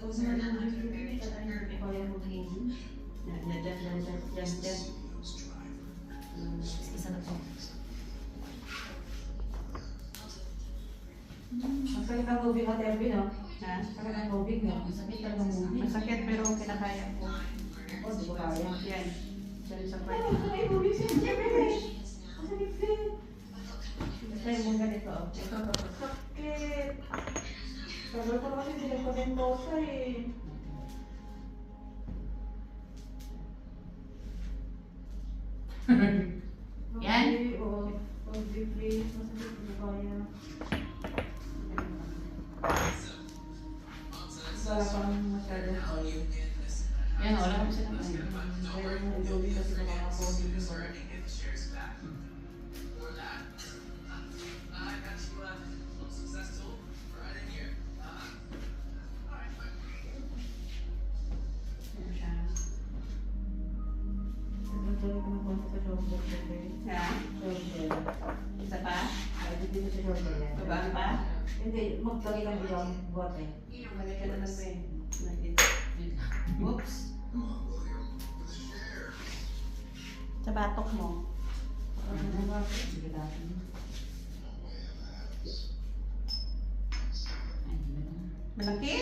Huwag mo na lang yung kaya mo hindi. Yan. Isa na to. Ang sakit ang movie mo, Terby, no? Ha? Sakit ang movie, no? Ang sakit talaga ng movie. Masakit pero kinakaya ko. O, di ko kaya. Yan. Diyan sa Ay, part. ang sakit ang movie siya. Ang sakit din. Try mo ganito. Ito. Sakit. Tagal ko kasi pinagpatentosa eh. Yan? Oo. Please. Masakit ko kaya. Wala pang masyadong oil. Yan, wala kami sila. Pero yung Joey kasi nakaka-COVID yung mga. Yan siya. Nagtuloy ko ng konti sa shoulder ko. Ha? Shoulder. Isa pa? Ay, dito sa shoulder yan. Babaan pa? Hindi, magtagay lang ilang bote. Lagay ka na lang ba eh. Oops. Sa batok mo. Sige natin. Malaki?